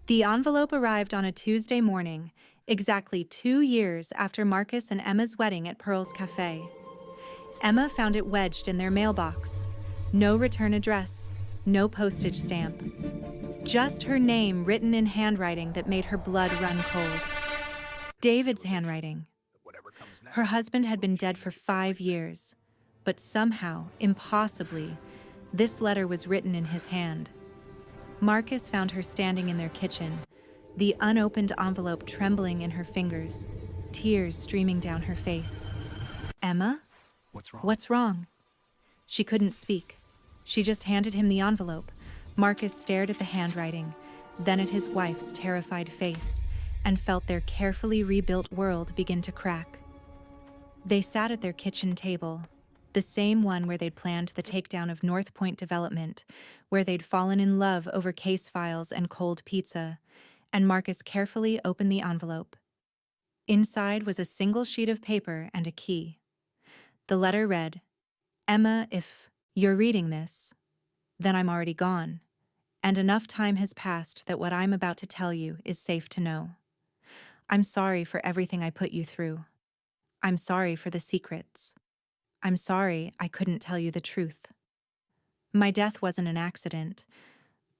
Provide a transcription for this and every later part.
The envelope arrived on a Tuesday morning, exactly 2 years after Marcus and Emma's wedding at Pearl's Café. Emma found it wedged in their mailbox. No return address, no postage stamp. Just her name written in handwriting that made her blood run cold. David's handwriting. Her husband had been dead for 5 years, but somehow, impossibly, this letter was written in his hand. Marcus found her standing in their kitchen, the unopened envelope trembling in her fingers, tears streaming down her face. Emma? What's wrong? What's wrong? She couldn't speak. She just handed him the envelope. Marcus stared at the handwriting, then at his wife's terrified face, and felt their carefully rebuilt world begin to crack. They sat at their kitchen table, the same one where they'd planned the takedown of North Point development, where they'd fallen in love over case files and cold pizza, and Marcus carefully opened the envelope. Inside was a single sheet of paper and a key. The letter read, "Emma, if you're reading this, then I'm already gone, and enough time has passed that what I'm about to tell you is safe to know. I'm sorry for everything I put you through. I'm sorry for the secrets. I'm sorry I couldn't tell you the truth. My death wasn't an accident,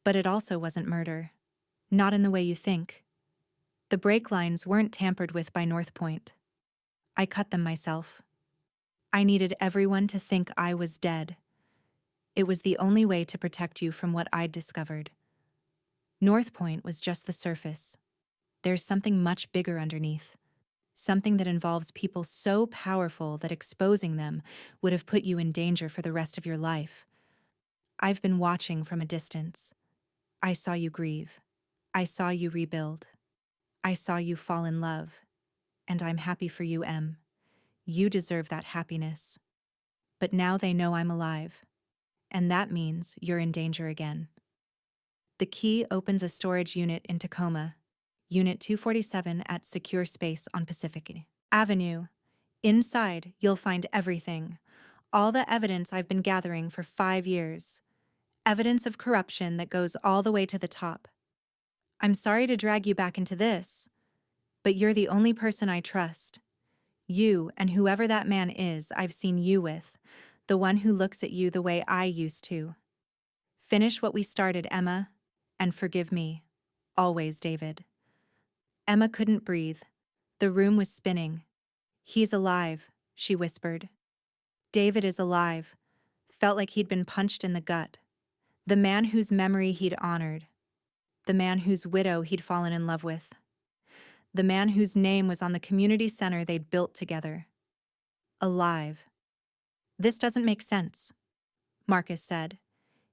but it also wasn't murder. Not in the way you think. The brake lines weren't tampered with by North Point. I cut them myself. I needed everyone to think I was dead. It was the only way to protect you from what I'd discovered. North Point was just the surface. There's something much bigger underneath. Something that involves people so powerful that exposing them would have put you in danger for the rest of your life. I've been watching from a distance. I saw you grieve. I saw you rebuild. I saw you fall in love. And I'm happy for you, Em. You deserve that happiness. But now they know I'm alive. And that means you're in danger again." The key opens a storage unit in Tacoma, Unit 247 at Secure Space on Pacific Avenue. Inside, you'll find everything. All the evidence I've been gathering for 5 years. Evidence of corruption that goes all the way to the top. I'm sorry to drag you back into this, but you're the only person I trust. You and whoever that man is I've seen you with, the one who looks at you the way I used to. Finish what we started, Emma, and forgive me. Always, David. Emma couldn't breathe. The room was spinning. "He's alive," she whispered. David is alive. Felt like he'd been punched in the gut. The man whose memory he'd honored. The man whose widow he'd fallen in love with. The man whose name was on the community center they'd built together. Alive. "This doesn't make sense," Marcus said,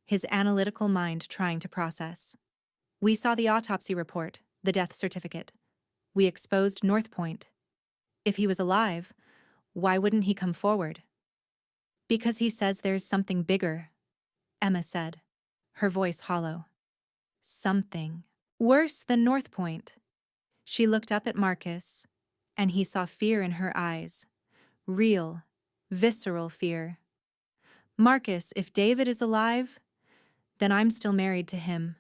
his analytical mind trying to process. "We saw the autopsy report, the death certificate. We exposed North Point. If he was alive, why wouldn't he come forward?" "Because he says there's something bigger," Emma said, her voice hollow. "Something worse than North Point." She looked up at Marcus, and he saw fear in her eyes. Real, visceral fear. "Marcus, if David is alive, then I'm still married to him."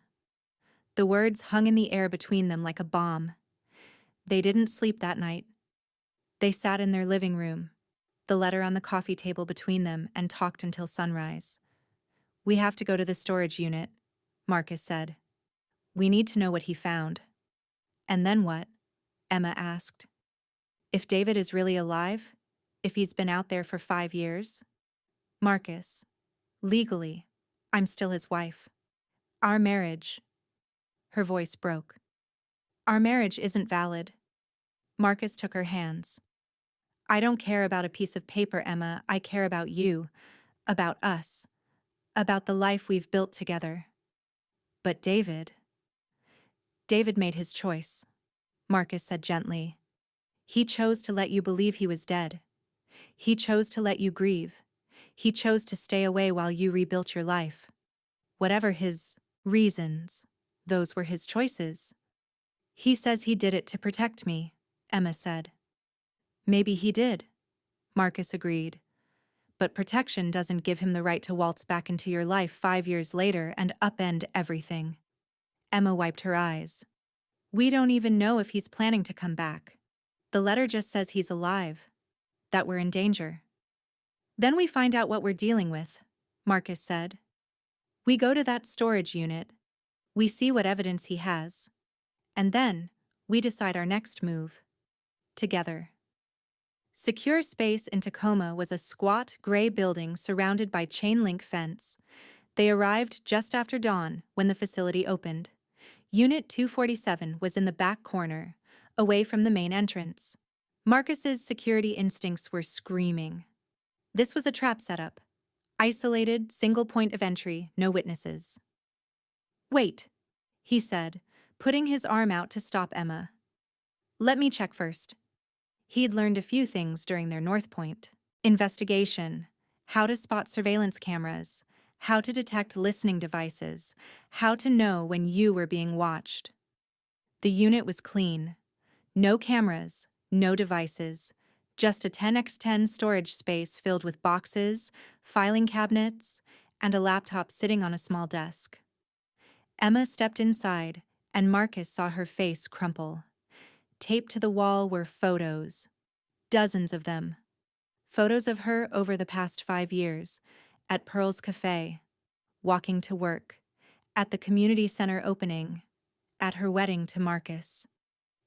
The words hung in the air between them like a bomb. They didn't sleep that night. They sat in their living room, the letter on the coffee table between them, and talked until sunrise. "We have to go to the storage unit," Marcus said. "We need to know what he found." "And then what?" Emma asked. "If David is really alive? If he's been out there for 5 years? Marcus, legally, I'm still his wife. Our marriage..." Her voice broke. "Our marriage isn't valid." Marcus took her hands. "I don't care about a piece of paper, Emma. I care about you, about us, about the life we've built together." "But David..." "David made his choice," Marcus said gently. "He chose to let you believe he was dead. He chose to let you grieve. He chose to stay away while you rebuilt your life. Whatever his reasons, those were his choices." "He says he did it to protect me," Emma said. "Maybe he did," Marcus agreed. "But protection doesn't give him the right to waltz back into your life 5 years later and upend everything." Emma wiped her eyes. We don't even know if he's planning to come back. The letter just says he's alive, that we're in danger. Then we find out what we're dealing with, Marcus said. We go to that storage unit. We see what evidence he has. And then, we decide our next move. Together. Secure Space in Tacoma was a squat, gray building surrounded by chain-link fence. They arrived just after dawn when the facility opened. Unit 247 was in the back corner, away from the main entrance. Marcus's security instincts were screaming. This was a trap setup. Isolated, single point of entry, no witnesses. Wait, he said, putting his arm out to stop Emma. Let me check first. He'd learned a few things during their North Point investigation, how to spot surveillance cameras, how to detect listening devices, how to know when you were being watched. The unit was clean. No cameras, no devices, just a 10x10 storage space filled with boxes, filing cabinets, and a laptop sitting on a small desk. Emma stepped inside, and Marcus saw her face crumple. Taped to the wall were photos. Dozens of them. Photos of her over the past 5 years, at Pearl's Café, walking to work, at the community center opening, at her wedding to Marcus.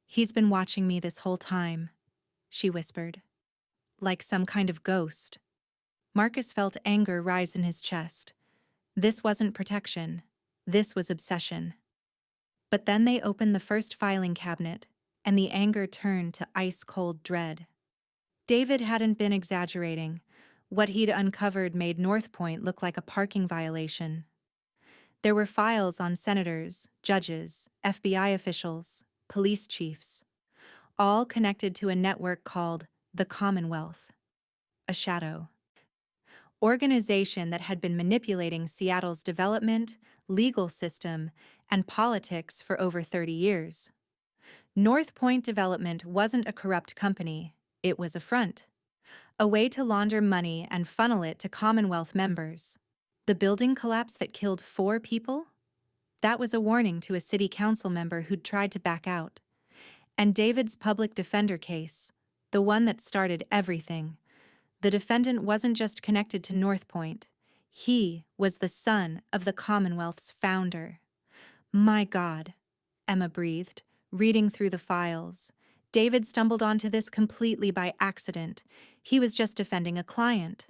He's been watching me this whole time, she whispered. Like some kind of ghost. Marcus felt anger rise in his chest. This wasn't protection. This was obsession. But then they opened the first filing cabinet, and the anger turned to ice-cold dread. David hadn't been exaggerating. What he'd uncovered made North Point look like a parking violation. There were files on senators, judges, FBI officials, police chiefs, all connected to a network called the Commonwealth, a shadow organization that had been manipulating Seattle's development, legal system, and politics for over 30 years. North Point Development wasn't a corrupt company, it was a front. A way to launder money and funnel it to Commonwealth members. The building collapse that killed 4 people? That was a warning to a city council member who'd tried to back out. And David's public defender case, the one that started everything. The defendant wasn't just connected to North Point. He was the son of the Commonwealth's founder. My God, Emma breathed, reading through the files. David stumbled onto this completely by accident. He was just defending a client.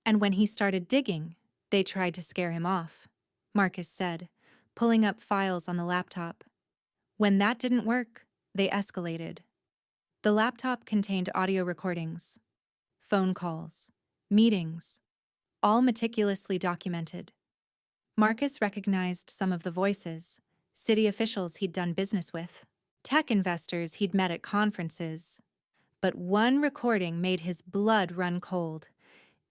And when he started digging, they tried to scare him off, Marcus said, pulling up files on the laptop. When that didn't work, they escalated. The laptop contained audio recordings, phone calls, meetings, all meticulously documented. Marcus recognized some of the voices, city officials he'd done business with, tech investors he'd met at conferences. But one recording made his blood run cold.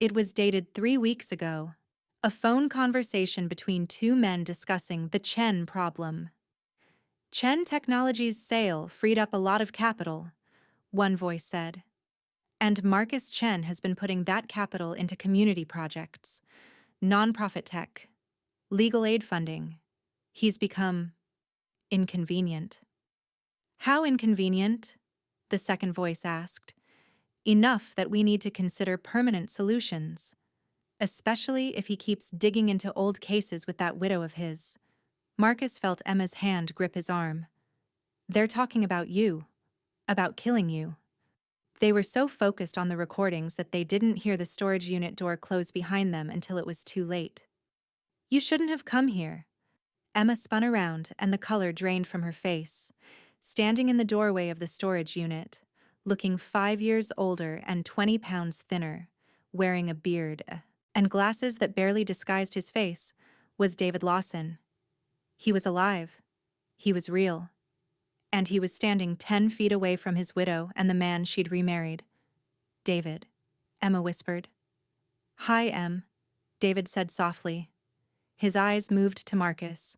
It was dated 3 weeks ago. A phone conversation between 2 men discussing the Chen problem. Chen Technologies' sale freed up a lot of capital, one voice said. And Marcus Chen has been putting that capital into community projects, nonprofit tech, legal aid funding. He's become inconvenient. How inconvenient? The second voice asked. Enough that we need to consider permanent solutions, especially if he keeps digging into old cases with that widow of his. Marcus felt Emma's hand grip his arm. They're talking about you, about killing you. They were so focused on the recordings that they didn't hear the storage unit door close behind them until it was too late. You shouldn't have come here. Emma spun around and the color drained from her face, standing in the doorway of the storage unit, looking 5 years older and 20 pounds thinner, wearing a beard and glasses that barely disguised his face, was David Lawson. He was alive. He was real. And he was standing 10 feet away from his widow and the man she'd remarried. David, Emma whispered. Hi, Em, David said softly. His eyes moved to Marcus.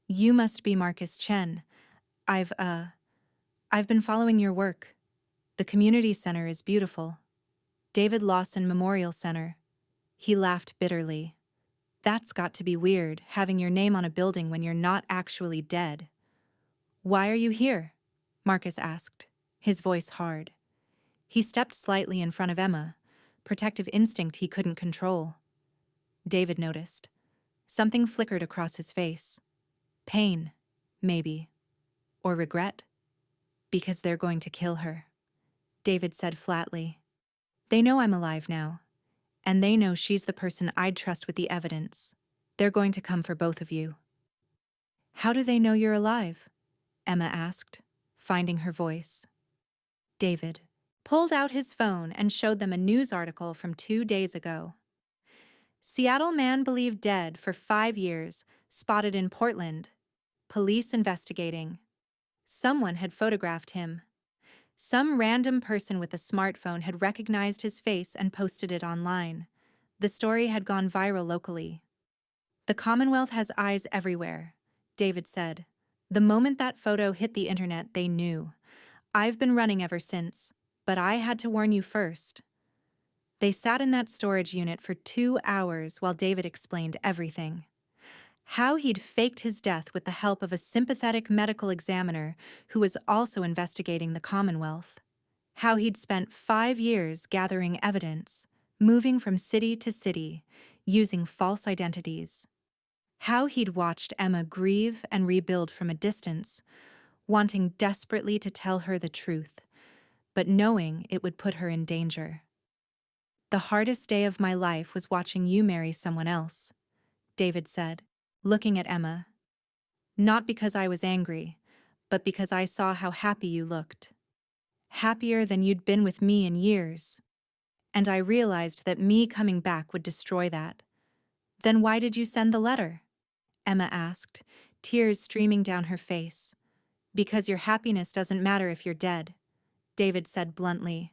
You must be Marcus Chen. I've been following your work. The community center is beautiful. David Lawson Memorial Center. He laughed bitterly. That's got to be weird, having your name on a building when you're not actually dead. "Why are you here?" Marcus asked, his voice hard. He stepped slightly in front of Emma, protective instinct he couldn't control. David noticed. Something flickered across his face. Pain, maybe. Or regret. Because they're going to kill her. David said flatly. They know I'm alive now. And they know she's the person I'd trust with the evidence. They're going to come for both of you. How do they know you're alive? Emma asked, finding her voice. David pulled out his phone and showed them a news article from 2 days ago. Seattle man believed dead for 5 years, spotted in Portland. Police investigating. Someone had photographed him. Some random person with a smartphone had recognized his face and posted it online. The story had gone viral locally. The Commonwealth has eyes everywhere, David said. The moment that photo hit the internet, they knew. I've been running ever since, but I had to warn you first. They sat in that storage unit for 2 hours while David explained everything. How he'd faked his death with the help of a sympathetic medical examiner who was also investigating the Commonwealth. How he'd spent 5 years gathering evidence, moving from city to city, using false identities. How he'd watched Emma grieve and rebuild from a distance, wanting desperately to tell her the truth, but knowing it would put her in danger. The hardest day of my life was watching you marry someone else, David said, looking at Emma. Not because I was angry, but because I saw how happy you looked. Happier than you'd been with me in years. And I realized that me coming back would destroy that. Then why did you send the letter? Emma asked, tears streaming down her face. Because your happiness doesn't matter if you're dead, David said bluntly.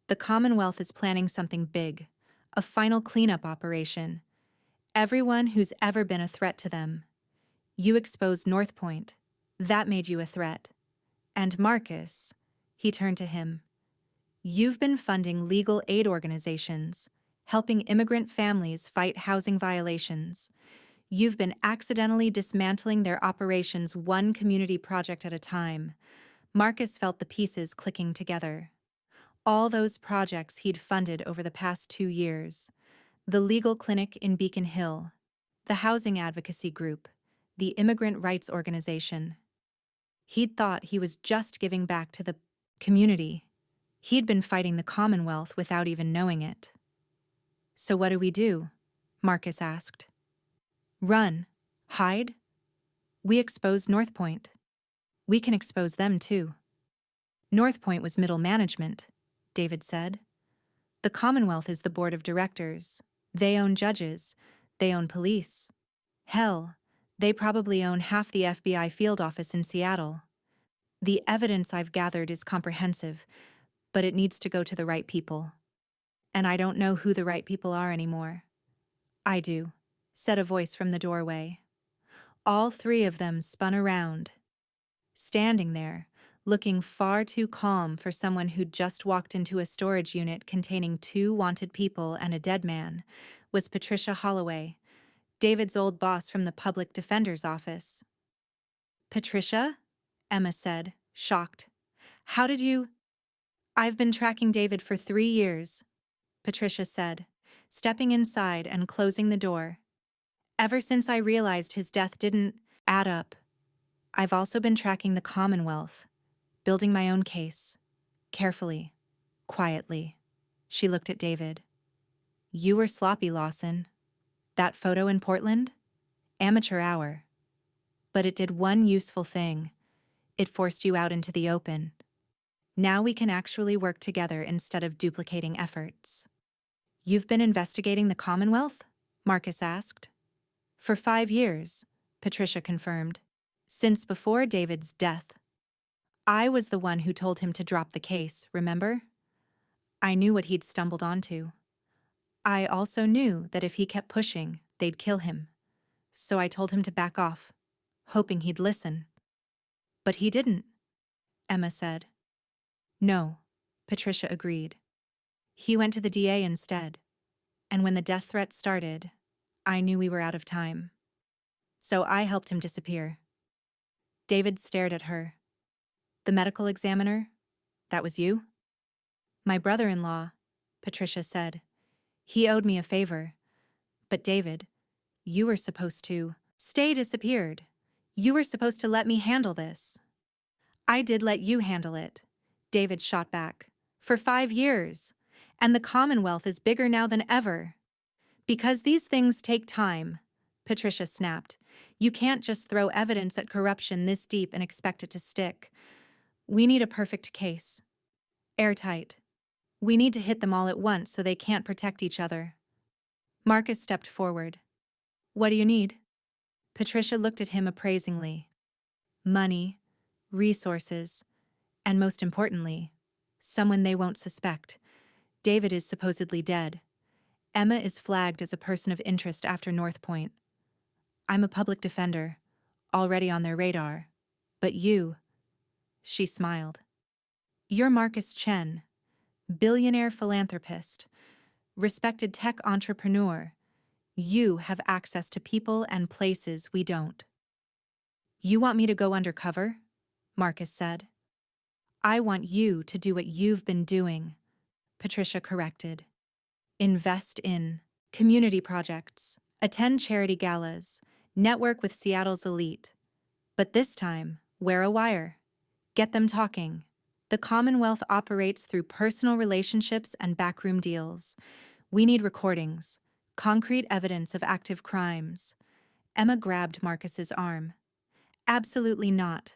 The Commonwealth is planning something big, a final cleanup operation. Everyone who's ever been a threat to them. You exposed North Point. That made you a threat. And Marcus, he turned to him. You've been funding legal aid organizations, helping immigrant families fight housing violations. You've been accidentally dismantling their operations one community project at a time. Marcus felt the pieces clicking together. All those projects he'd funded over the past 2 years. The legal clinic in Beacon Hill, the housing advocacy group, the immigrant rights organization. He'd thought he was just giving back to the community. He'd been fighting the Commonwealth without even knowing it. So what do we do? Marcus asked. Run? Hide? We exposed North Point. We can expose them too. North Point was middle management, David said. The Commonwealth is the board of directors. They own judges. They own police. Hell, they probably own half the FBI field office in Seattle. The evidence I've gathered is comprehensive, but it needs to go to the right people. And I don't know who the right people are anymore. I do, said a voice from the doorway. All 3 of them spun around. Standing there, looking far too calm for someone who'd just walked into a storage unit containing 2 wanted people and a dead man, was Patricia Holloway, David's old boss from the public defender's office. Patricia? Emma said, shocked. How did you? I've been tracking David for 3 years, Patricia said, stepping inside and closing the door. Ever since I realized his death didn't add up. I've also been tracking the Commonwealth, building my own case. Carefully, quietly. She looked at David. You were sloppy, Lawson. That photo in Portland? Amateur hour. But it did one useful thing. It forced you out into the open. Now we can actually work together instead of duplicating efforts. You've been investigating the Commonwealth? Marcus asked. For 5 years, Patricia confirmed. Since before David's death. I was the one who told him to drop the case, remember? I knew what he'd stumbled onto. I also knew that if he kept pushing, they'd kill him. So I told him to back off, hoping he'd listen. But he didn't, Emma said. No, Patricia agreed. He went to the DA instead. And when the death threat started, I knew we were out of time. So I helped him disappear. David stared at her. The medical examiner? That was you? My brother-in-law, Patricia said. He owed me a favor. But David, you were supposed to. Stay disappeared. You were supposed to let me handle this. I did let you handle it, David shot back. For 5 years. And the Commonwealth is bigger now than ever. Because these things take time, Patricia snapped. You can't just throw evidence at corruption this deep and expect it to stick. We need a perfect case. Airtight. We need to hit them all at once so they can't protect each other. Marcus stepped forward. What do you need? Patricia looked at him appraisingly. Money, resources, and most importantly, someone they won't suspect. David is supposedly dead. Emma is flagged as a person of interest after North Point. I'm a public defender, already on their radar. But you, she smiled. You're Marcus Chen, billionaire philanthropist, respected tech entrepreneur. You have access to people and places we don't. You want me to go undercover? Marcus said. I want you to do what you've been doing, Patricia corrected. Invest in community projects, attend charity galas, network with Seattle's elite. But this time, wear a wire. Get them talking. The Commonwealth operates through personal relationships and backroom deals. We need recordings, concrete evidence of active crimes. Emma grabbed Marcus's arm. Absolutely not.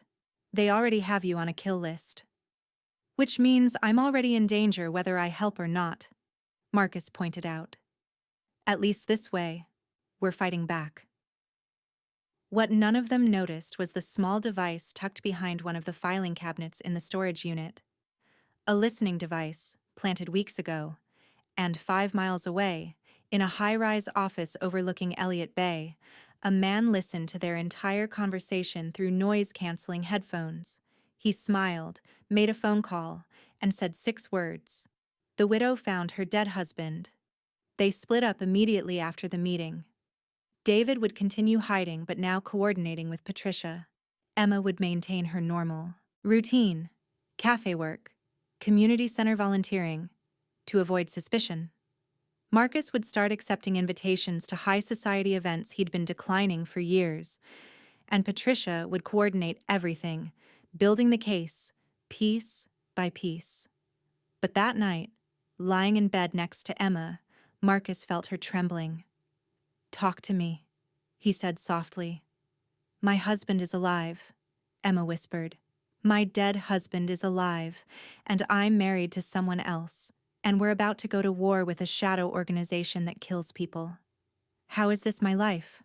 They already have you on a kill list. Which means I'm already in danger whether I help or not, Marcus pointed out. At least this way, we're fighting back. What none of them noticed was the small device tucked behind one of the filing cabinets in the storage unit. A listening device, planted weeks ago, and 5 miles away, in a high-rise office overlooking Elliott Bay, a man listened to their entire conversation through noise-canceling headphones. He smiled, made a phone call, and said 6 words. The widow found her dead husband. They split up immediately after the meeting. David would continue hiding but now coordinating with Patricia. Emma would maintain her normal routine, cafe work, community center volunteering, to avoid suspicion. Marcus would start accepting invitations to high society events he'd been declining for years, and Patricia would coordinate everything, building the case, piece by piece. But that night, lying in bed next to Emma, Marcus felt her trembling. Talk to me, he said softly. My husband is alive, Emma whispered. My dead husband is alive, and I'm married to someone else, and we're about to go to war with a shadow organization that kills people. How is this my life?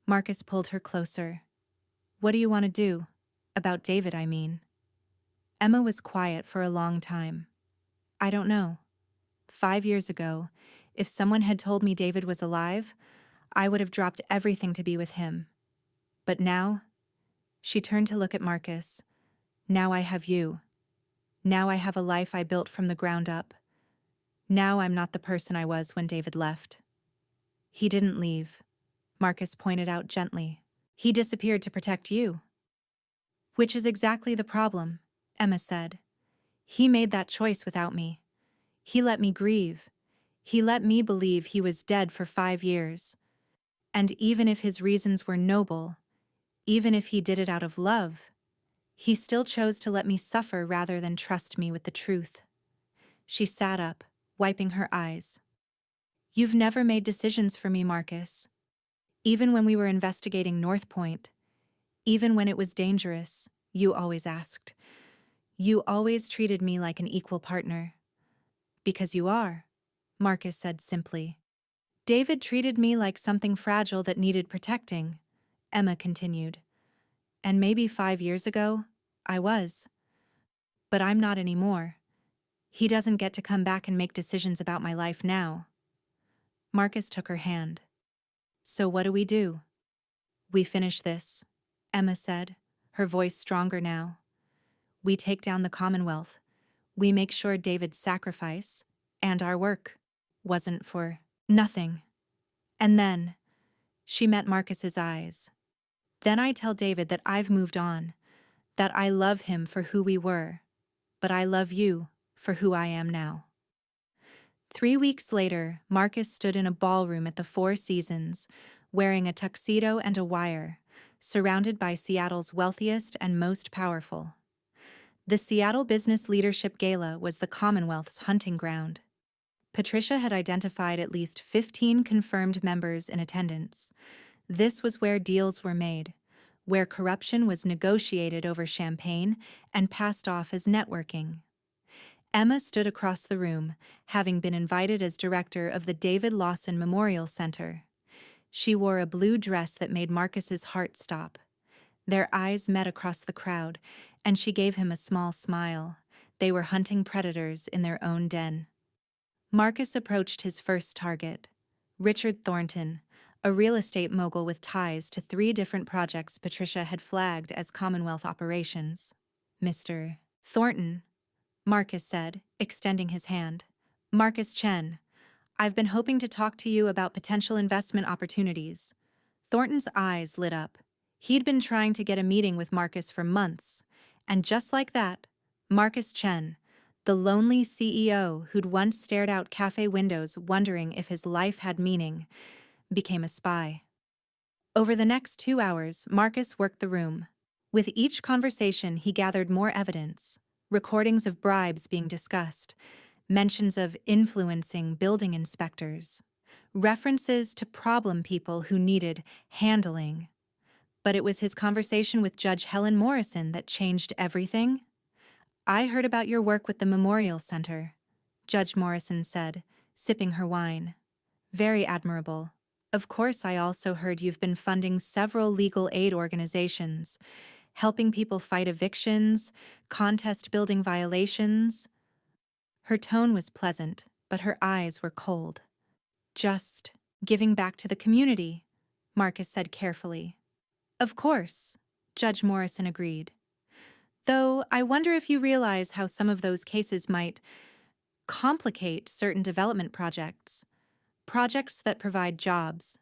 Marcus pulled her closer. What do you want to do? About David, I mean. Emma was quiet for a long time. I don't know. 5 years ago, if someone had told me David was alive, I would have dropped everything to be with him. But now, she turned to look at Marcus. Now I have you. Now I have a life I built from the ground up. Now I'm not the person I was when David left. He didn't leave, Marcus pointed out gently. He disappeared to protect you. Which is exactly the problem, Emma said. He made that choice without me. He let me grieve. He let me believe he was dead for 5 years. And even if his reasons were noble, even if he did it out of love, he still chose to let me suffer rather than trust me with the truth. She sat up, wiping her eyes. You've never made decisions for me, Marcus. Even when we were investigating North Point, even when it was dangerous, you always asked. You always treated me like an equal partner. Because you are, Marcus said simply. David treated me like something fragile that needed protecting, Emma continued. And maybe 5 years ago, I was. But I'm not anymore. He doesn't get to come back and make decisions about my life now. Marcus took her hand. So what do? We finish this, Emma said, her voice stronger now. We take down the Commonwealth. We make sure David's sacrifice, and our work, wasn't for nothing. And then, she met Marcus's eyes. Then I tell David that I've moved on. that I love him for who we were, but I love you for who I am now. 3 weeks later, Marcus stood in a ballroom at the Four Seasons, wearing a tuxedo and a wire, surrounded by Seattle's wealthiest and most powerful. The Seattle Business Leadership Gala was the Commonwealth's hunting ground. Patricia had identified at least 15 confirmed members in attendance. This was where deals were made, where corruption was negotiated over champagne and passed off as networking. Emma stood across the room, having been invited as director of the David Lawson Memorial Center. She wore a blue dress that made Marcus's heart stop. Their eyes met across the crowd, and she gave him a small smile. They were hunting predators in their own den. Marcus approached his first target, Richard Thornton, a real estate mogul with ties to 3 different projects Patricia had flagged as Commonwealth operations. Mr. Thornton, Marcus said, extending his hand. Marcus Chen, I've been hoping to talk to you about potential investment opportunities. Thornton's eyes lit up. He'd been trying to get a meeting with Marcus for months, and just like that, Marcus Chen, the lonely CEO who'd once stared out cafe windows wondering if his life had meaning, became a spy. Over the next 2 hours, Marcus worked the room. With each conversation, he gathered more evidence, recordings of bribes being discussed, mentions of influencing building inspectors, references to problem people who needed handling. But it was his conversation with Judge Helen Morrison that changed everything. I heard about your work with the Memorial Center, Judge Morrison said, sipping her wine. Very admirable. Of course, I also heard you've been funding several legal aid organizations, helping people fight evictions, contest building violations. Her tone was pleasant, but her eyes were cold. Just giving back to the community, Marcus said carefully. Of course, Judge Morrison agreed. Though I wonder if you realize how some of those cases might complicate certain development projects that provide jobs,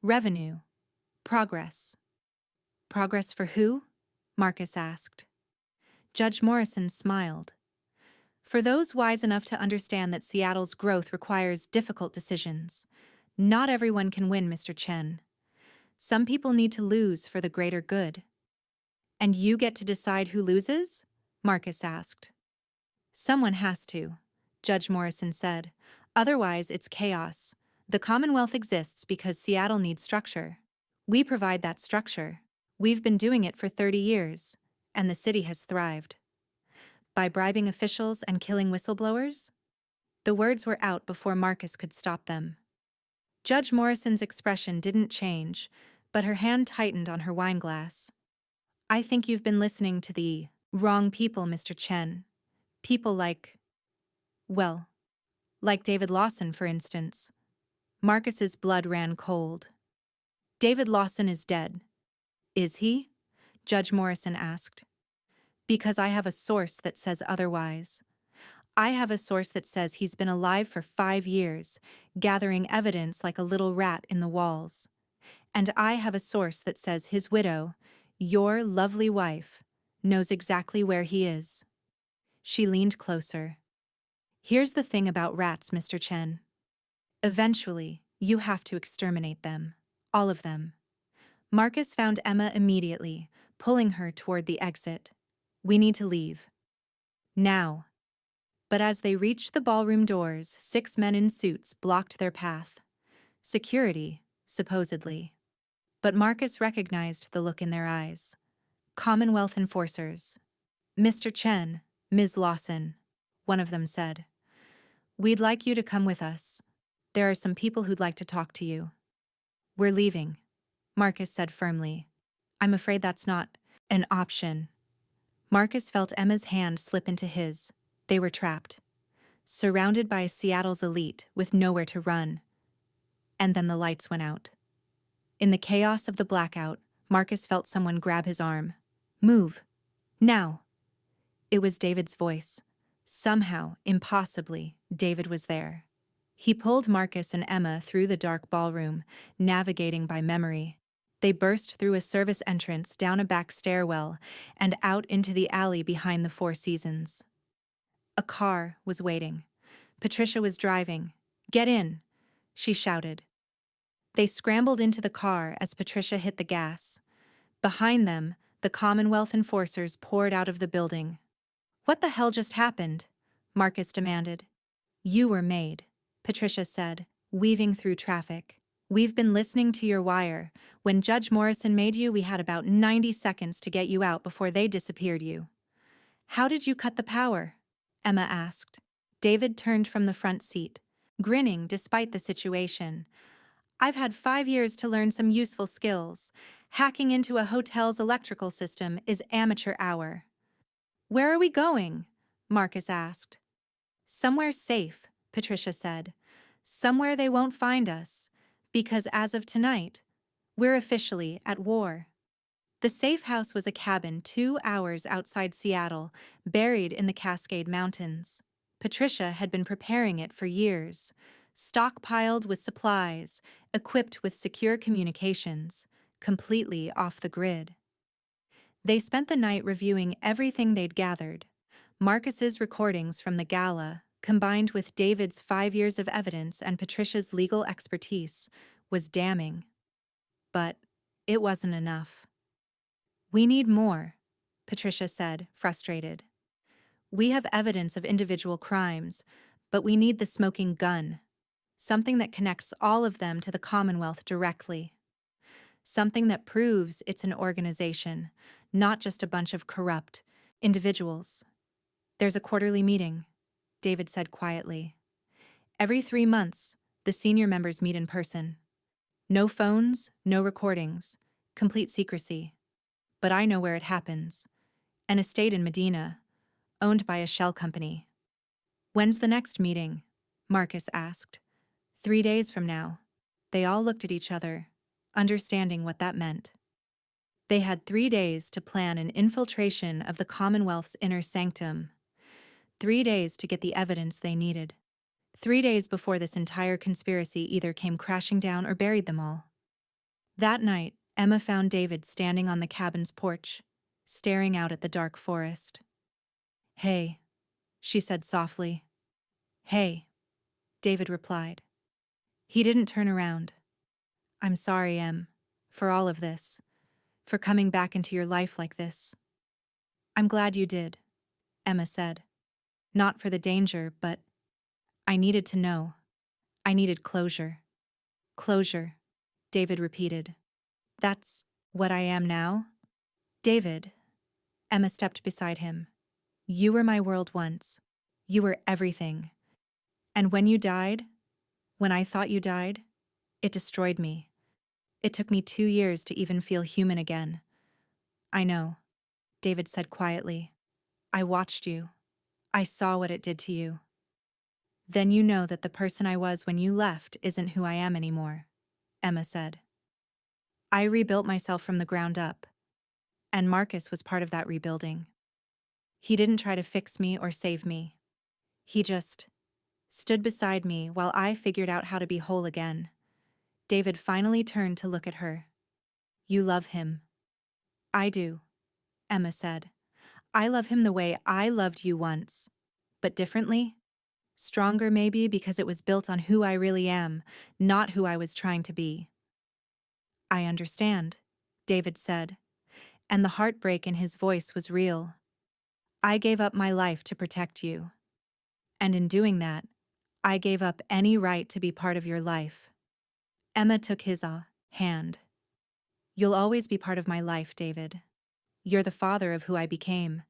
revenue, progress. Progress for who? Marcus asked. Judge Morrison smiled. For those wise enough to understand that Seattle's growth requires difficult decisions. Not everyone can win, Mr. Chen. Some people need to lose for the greater good. And you get to decide who loses? Marcus asked. Someone has to, Judge Morrison said. Otherwise, it's chaos. The Commonwealth exists because Seattle needs structure. We provide that structure. We've been doing it for 30 years, and the city has thrived. By bribing officials and killing whistleblowers? The words were out before Marcus could stop them. Judge Morrison's expression didn't change, but her hand tightened on her wineglass. I think you've been listening to the wrong people, Mr. Chen. People like David Lawson, for instance. Marcus's blood ran cold. David Lawson is dead. Is he? Judge Morrison asked. Because I have a source that says otherwise. I have a source that says he's been alive for 5 years, gathering evidence like a little rat in the walls. And I have a source that says his widow, your lovely wife, knows exactly where he is. She leaned closer. Here's the thing about rats, Mr. Chen. Eventually, you have to exterminate them. All of them. Marcus found Emma immediately, pulling her toward the exit. We need to leave. Now. But as they reached the ballroom doors, 6 men in suits blocked their path. Security, supposedly. But Marcus recognized the look in their eyes. Commonwealth enforcers. Mr. Chen, Ms. Lawson, one of them said. We'd like you to come with us. There are some people who'd like to talk to you. We're leaving, Marcus said firmly. I'm afraid that's not an option. Marcus felt Emma's hand slip into his. They were trapped. Surrounded by Seattle's elite with nowhere to run. And then the lights went out. In the chaos of the blackout, Marcus felt someone grab his arm. Move. Now. It was David's voice. Somehow, impossibly, David was there. He pulled Marcus and Emma through the dark ballroom, navigating by memory. They burst through a service entrance, down a back stairwell, and out into the alley behind the Four Seasons. A car was waiting. Patricia was driving. "Get in," she shouted. They scrambled into the car as Patricia hit the gas. Behind them, the Commonwealth enforcers poured out of the building. "What the hell just happened?" Marcus demanded. "You were made," Patricia said, weaving through traffic. "We've been listening to your wire. When Judge Morrison made you, we had about 90 seconds to get you out before they disappeared you." "How did you cut the power?" Emma asked. David turned from the front seat, grinning despite the situation. "I've had 5 years to learn some useful skills. Hacking into a hotel's electrical system is amateur hour." "Where are we going?" Marcus asked. "Somewhere safe," Patricia said. "Somewhere they won't find us. Because as of tonight, we're officially at war." The safe house was a cabin 2 hours outside Seattle, buried in the Cascade Mountains. Patricia had been preparing it for years, stockpiled with supplies, equipped with secure communications, completely off the grid. They spent the night reviewing everything they'd gathered. Marcus's recordings from the gala, combined with David's 5 years of evidence and Patricia's legal expertise, was damning. But it wasn't enough. "We need more," Patricia said, frustrated. "We have evidence of individual crimes, but we need the smoking gun. Something that connects all of them to the Commonwealth directly. Something that proves it's an organization, not just a bunch of corrupt individuals." "There's a quarterly meeting," David said quietly. "Every 3 months, the senior members meet in person. No phones, no recordings, complete secrecy. But I know where it happens. An estate in Medina, owned by a shell company." "When's the next meeting?" Marcus asked. 3 days from now." They all looked at each other, understanding what that meant. They had 3 days to plan an infiltration of the Commonwealth's inner sanctum. 3 days to get the evidence they needed. 3 days before this entire conspiracy either came crashing down or buried them all. That night, Emma found David standing on the cabin's porch, staring out at the dark forest. "Hey," she said softly. "Hey," David replied. He didn't turn around. "I'm sorry, Em, for all of this, for coming back into your life like this." "I'm glad you did," Emma said. "Not for the danger, but I needed to know. I needed closure." "Closure," David repeated. "That's what I am now?" "David," Emma stepped beside him. "You were my world once. You were everything. And when you died, when I thought you died, it destroyed me. It took me 2 years to even feel human again." "I know," David said quietly. "I watched you. I saw what it did to you." "Then you know that the person I was when you left isn't who I am anymore," Emma said. "I rebuilt myself from the ground up. And Marcus was part of that rebuilding. He didn't try to fix me or save me. He just stood beside me while I figured out how to be whole again." David finally turned to look at her. "You love him." "I do," Emma said. "I love him the way I loved you once, but differently. Stronger maybe because it was built on who I really am, not who I was trying to be." "I understand," David said, and the heartbreak in his voice was real. "I gave up my life to protect you. And in doing that, I gave up any right to be part of your life." Emma took his hand. "You'll always be part of my life, David. You're the father of who I became,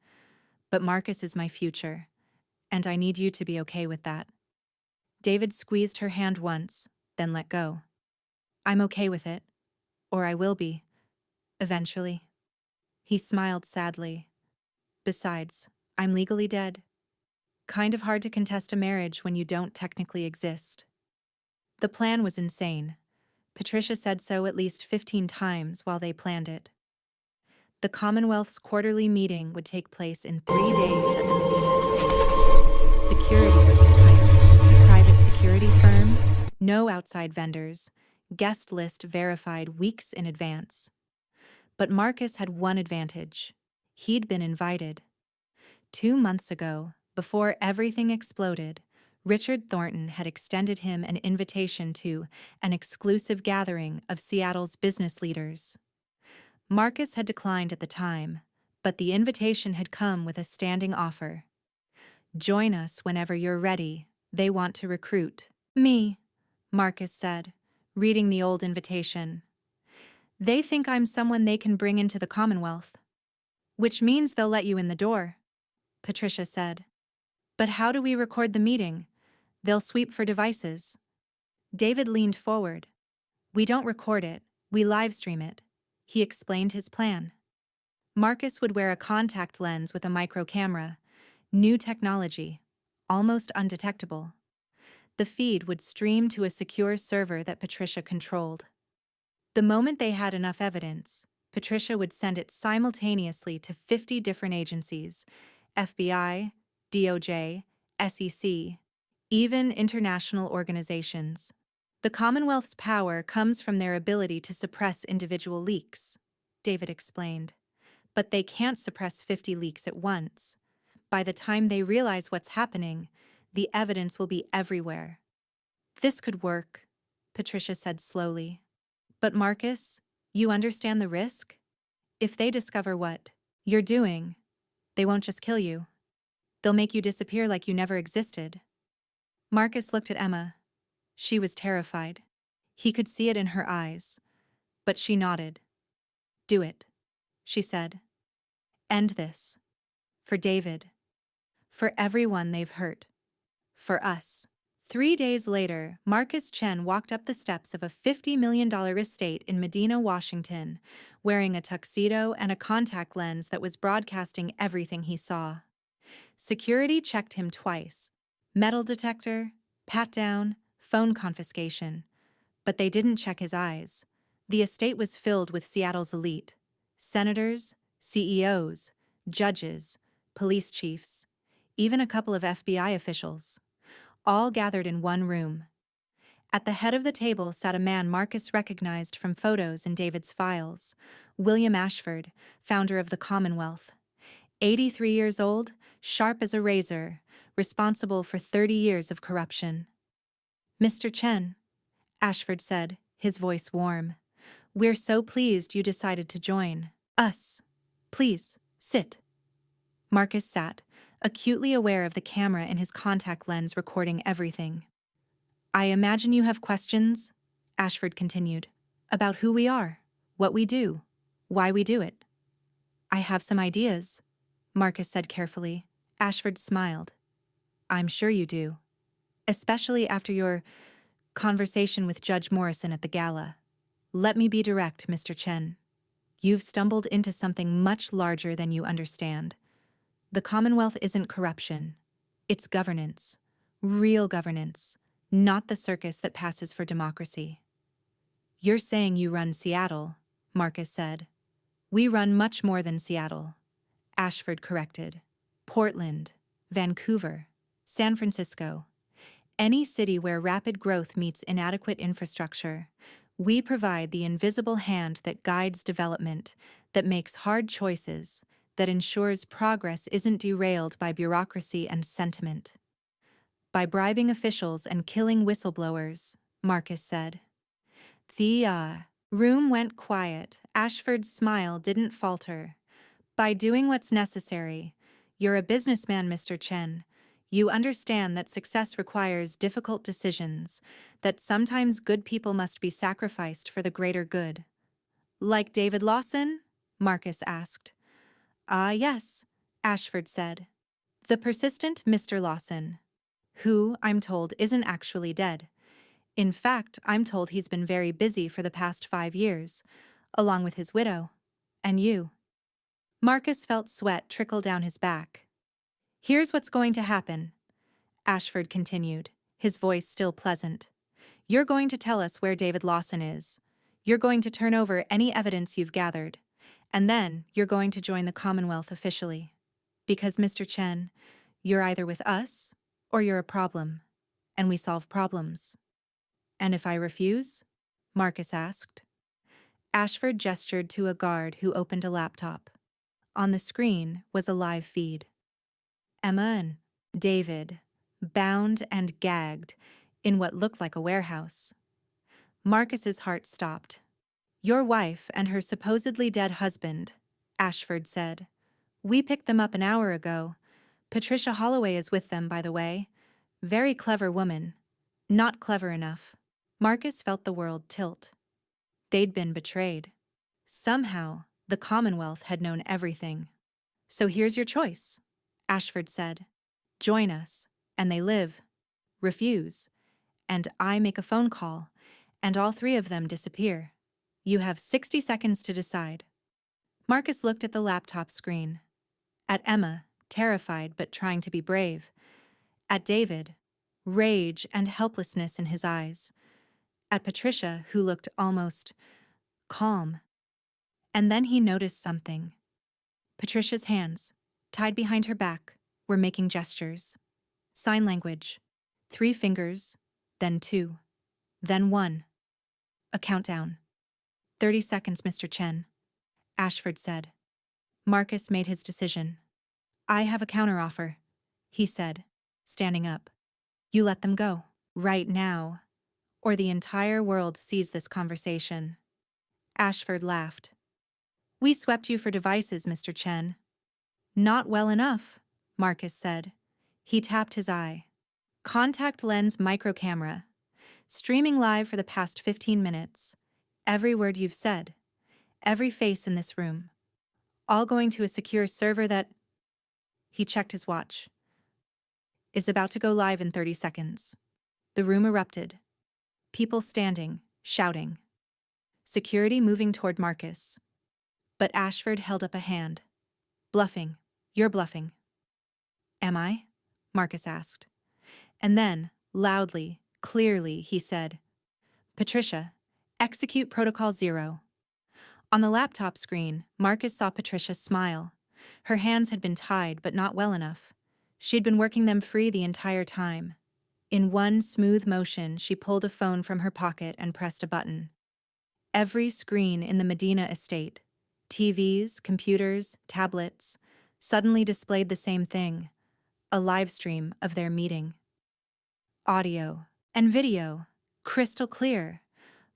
but Marcus is my future, and I need you to be okay with that." David squeezed her hand once, then let go. "I'm okay with it, or I will be, eventually." He smiled sadly. "Besides, I'm legally dead. Kind of hard to contest a marriage when you don't technically exist." The plan was insane. Patricia said so at least 15 times while they planned it. The Commonwealth's quarterly meeting would take place in 3 days at the Medina estate. Security would be tight. A private security firm, no outside vendors, guest list verified weeks in advance. But Marcus had one advantage. He'd been invited. 2 months ago, before everything exploded, Richard Thornton had extended him an invitation to an exclusive gathering of Seattle's business leaders. Marcus had declined at the time, but the invitation had come with a standing offer. "Join us whenever you're ready. They want to recruit." "Me," Marcus said, reading the old invitation. "They think I'm someone they can bring into the Commonwealth." "Which means they'll let you in the door," Patricia said. "But how do we record the meeting? They'll sweep for devices." David leaned forward. "We don't record it, we live stream it." He explained his plan. Marcus would wear a contact lens with a micro camera. New technology, almost undetectable. The feed would stream to a secure server that Patricia controlled. The moment they had enough evidence, Patricia would send it simultaneously to 50 different agencies: FBI, DOJ, SEC, even international organizations. The Commonwealth's power comes from their ability to suppress individual leaks, David explained. But they can't suppress 50 leaks at once. By the time they realize what's happening, the evidence will be everywhere. "This could work," Patricia said slowly. "But Marcus, you understand the risk? If they discover what you're doing, they won't just kill you. They'll make you disappear like you never existed." Marcus looked at Emma. She was terrified. He could see it in her eyes. But she nodded. "Do it," she said. "End this. For David. For everyone they've hurt. For us." 3 days later, Marcus Chen walked up the steps of a $50 million estate in Medina, Washington, wearing a tuxedo and a contact lens that was broadcasting everything he saw. Security checked him twice: metal detector, pat-down, phone confiscation. But they didn't check his eyes. The estate was filled with Seattle's elite: senators, CEOs, judges, police chiefs, even a couple of FBI officials, all gathered in one room. At the head of the table sat a man Marcus recognized from photos in David's files: William Ashford, founder of the Commonwealth. 83 years old, sharp as a razor, responsible for 30 years of corruption. "Mr. Chen," Ashford said, his voice warm, "we're so pleased you decided to join us. Please, sit." Marcus sat, acutely aware of the camera in his contact lens recording everything. "I imagine you have questions," Ashford continued, "about who we are, what we do, why we do it." "I have some ideas," Marcus said carefully. Ashford smiled. "I'm sure you do. Especially after your conversation with Judge Morrison at the gala. Let me be direct, Mr. Chen. You've stumbled into something much larger than you understand. The Commonwealth isn't corruption. It's governance. Real governance, not the circus that passes for democracy." "You're saying you run Seattle," Marcus said. "We run much more than Seattle," Ashford corrected. "Portland, Vancouver, San Francisco. Any city where rapid growth meets inadequate infrastructure. We provide the invisible hand that guides development, that makes hard choices, that ensures progress isn't derailed by bureaucracy and sentiment." "By bribing officials and killing whistleblowers," Marcus said. The room went quiet. Ashford's smile didn't falter. "By doing what's necessary. You're a businessman, Mr. Chen. You understand that success requires difficult decisions, that sometimes good people must be sacrificed for the greater good." "Like David Lawson?" Marcus asked. Yes," Ashford said. "The persistent Mr. Lawson, who, I'm told, isn't actually dead. In fact, I'm told he's been very busy for the past 5 years, along with his widow. And you." Marcus felt sweat trickle down his back. "Here's what's going to happen," Ashford continued, his voice still pleasant. "You're going to tell us where David Lawson is. You're going to turn over any evidence you've gathered. And then you're going to join the Commonwealth officially. Because, Mr. Chen, you're either with us or you're a problem. And we solve problems." "And if I refuse?" Marcus asked. Ashford gestured to a guard who opened a laptop. On the screen was a live feed. Emma and David, bound and gagged in what looked like a warehouse. Marcus's heart stopped. Your wife and her supposedly dead husband, Ashford said. We picked them up an hour ago. Patricia Holloway is with them, by the way. Very clever woman. Not clever enough. Marcus felt the world tilt. They'd been betrayed. Somehow, the Commonwealth had known everything. So here's your choice, Ashford said. Join us, and they live. Refuse, and I make a phone call, and all three of them disappear. You have 60 seconds to decide. Marcus looked at the laptop screen. At Emma, terrified but trying to be brave. At David, rage and helplessness in his eyes. At Patricia, who looked almost calm. And then he noticed something. Patricia's hands, tied behind her back, were making gestures. Sign language. 3 fingers, then 2, then 1. A countdown. 30 seconds, Mr. Chen, Ashford said. Marcus made his decision. I have a counteroffer, he said, standing up. You let them go, right now, or the entire world sees this conversation. Ashford laughed. We swept you for devices, Mr. Chen. Not well enough, Marcus said. He tapped his eye. Contact lens microcamera. Streaming live for the past 15 minutes. Every word you've said. Every face in this room. All going to a secure server that... He checked his watch. Is about to go live in 30 seconds. The room erupted. People standing, shouting. Security moving toward Marcus. But Ashford held up a hand. Bluffing. You're bluffing. Am I? Marcus asked. And then, loudly, clearly, he said, Patricia, execute Protocol 0. On the laptop screen, Marcus saw Patricia smile. Her hands had been tied, but not well enough. She'd been working them free the entire time. In one smooth motion, she pulled a phone from her pocket and pressed a button. Every screen in the Medina estate, TVs, computers, tablets, suddenly displayed the same thing, a live stream of their meeting. Audio and video, crystal clear,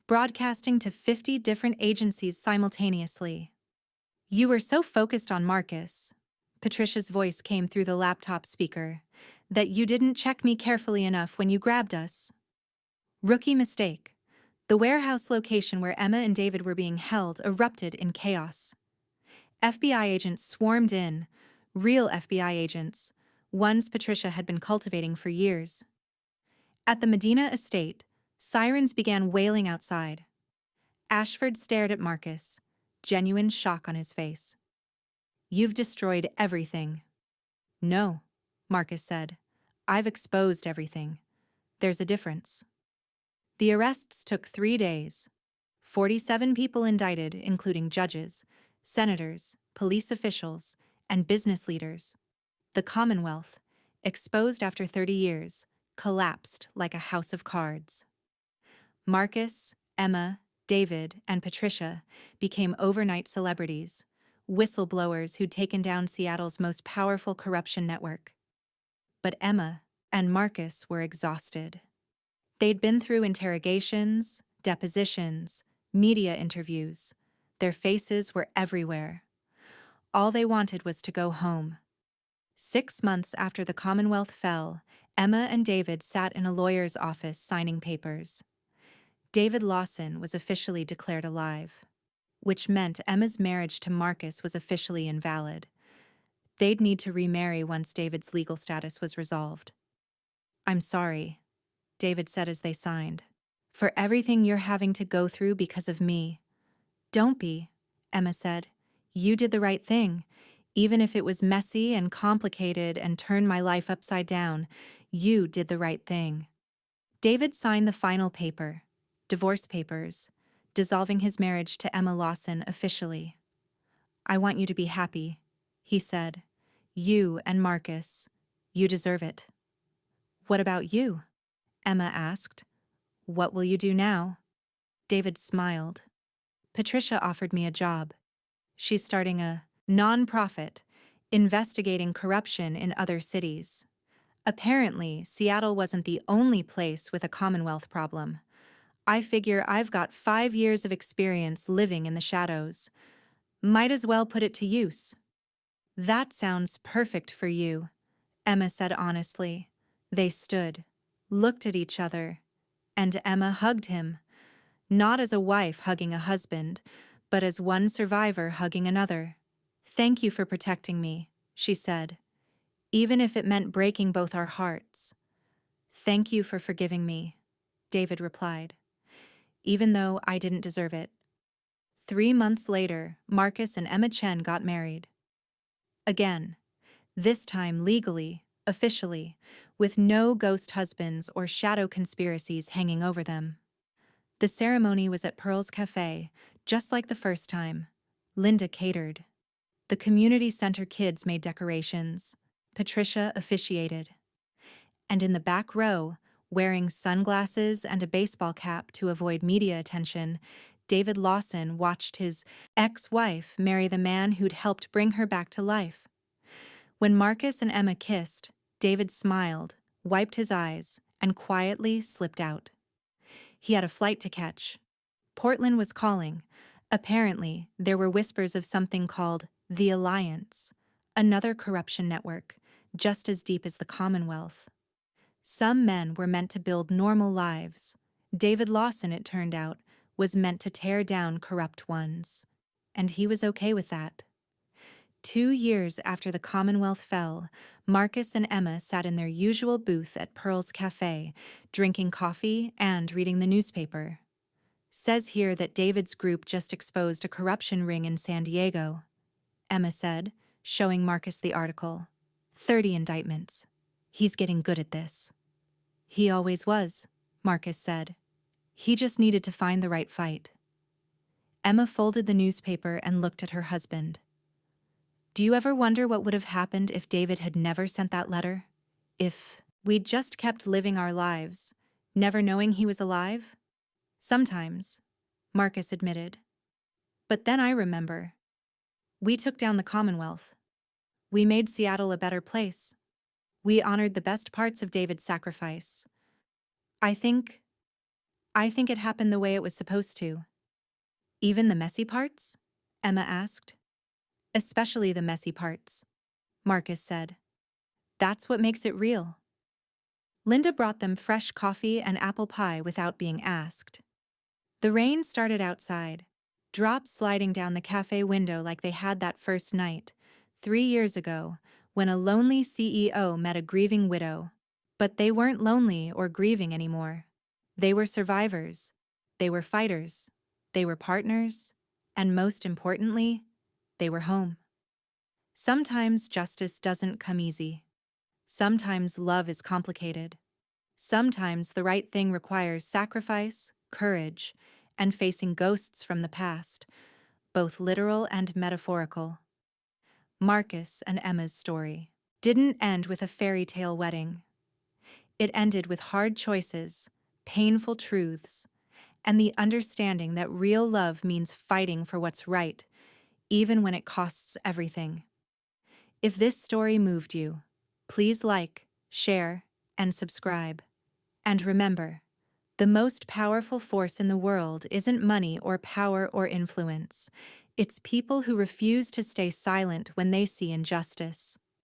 broadcasting to 50 different agencies simultaneously. You were so focused on Marcus, Patricia's voice came through the laptop speaker, that you didn't check me carefully enough when you grabbed us. Rookie mistake. The warehouse location where Emma and David were being held erupted in chaos. FBI agents swarmed in, real FBI agents, ones Patricia had been cultivating for years. At the Medina estate, sirens began wailing outside. Ashford stared at Marcus, genuine shock on his face. You've destroyed everything. No, Marcus said. I've exposed everything. There's a difference. The arrests took 3 days. 47 people indicted, including judges, senators, police officials, and business leaders. The Commonwealth, exposed after 30 years, collapsed like a house of cards. Marcus, Emma, David, and Patricia became overnight celebrities, whistleblowers who'd taken down Seattle's most powerful corruption network. But Emma and Marcus were exhausted. They'd been through interrogations, depositions, media interviews. Their faces were everywhere. All they wanted was to go home. 6 months after the Commonwealth fell, Emma and David sat in a lawyer's office signing papers. David Lawson was officially declared alive, which meant Emma's marriage to Marcus was officially invalid. They'd need to remarry once David's legal status was resolved. I'm sorry, David said as they signed, for everything you're having to go through because of me. Don't be, Emma said. You did the right thing. Even if it was messy and complicated and turned my life upside down, you did the right thing. David signed the final paper, divorce papers, dissolving his marriage to Emma Lawson officially. I want you to be happy, he said. You and Marcus. You deserve it. What about you? Emma asked. What will you do now? David smiled. Patricia offered me a job. She's starting a non-profit, investigating corruption in other cities. Apparently, Seattle wasn't the only place with a Commonwealth problem. I figure I've got 5 years of experience living in the shadows. Might as well put it to use. That sounds perfect for you, Emma said honestly. They stood, looked at each other, and Emma hugged him, not as a wife hugging a husband, but as one survivor hugging another. Thank you for protecting me, she said, even if it meant breaking both our hearts. Thank you for forgiving me, David replied, even though I didn't deserve it. 3 months later, Marcus and Emma Chen got married. Again, this time legally, officially, with no ghost husbands or shadow conspiracies hanging over them. The ceremony was at Pearl's Café, just like the first time. Linda catered. The community center kids made decorations. Patricia officiated. And in the back row, wearing sunglasses and a baseball cap to avoid media attention, David Lawson watched his ex-wife marry the man who'd helped bring her back to life. When Marcus and Emma kissed, David smiled, wiped his eyes, and quietly slipped out. He had a flight to catch. Portland was calling. Apparently, there were whispers of something called the Alliance, another corruption network, just as deep as the Commonwealth. Some men were meant to build normal lives. David Lawson, it turned out, was meant to tear down corrupt ones. And he was okay with that. 2 years after the Commonwealth fell, Marcus and Emma sat in their usual booth at Pearl's Café, drinking coffee and reading the newspaper. Says here that David's group just exposed a corruption ring in San Diego, Emma said, showing Marcus the article. 30 indictments. He's getting good at this. He always was, Marcus said. He just needed to find the right fight. Emma folded the newspaper and looked at her husband. Do you ever wonder what would have happened if David had never sent that letter? If we'd just kept living our lives, never knowing he was alive? Sometimes, Marcus admitted. But then I remember. We took down the Commonwealth. We made Seattle a better place. We honored the best parts of David's sacrifice. I think it happened the way it was supposed to. Even the messy parts? Emma asked. Especially the messy parts, Marcus said. That's what makes it real. Linda brought them fresh coffee and apple pie without being asked. The rain started outside, drops sliding down the cafe window like they had that first night, 3 years ago, when a lonely CEO met a grieving widow. But they weren't lonely or grieving anymore. They were survivors. They were fighters. They were partners. And most importantly, they were home. Sometimes justice doesn't come easy. Sometimes love is complicated. Sometimes the right thing requires sacrifice, courage, and facing ghosts from the past, both literal and metaphorical. Marcus and Emma's story didn't end with a fairy tale wedding. It ended with hard choices, painful truths, and the understanding that real love means fighting for what's right, even when it costs everything. If this story moved you, please like, share, and subscribe. And remember, the most powerful force in the world isn't money or power or influence. It's people who refuse to stay silent when they see injustice.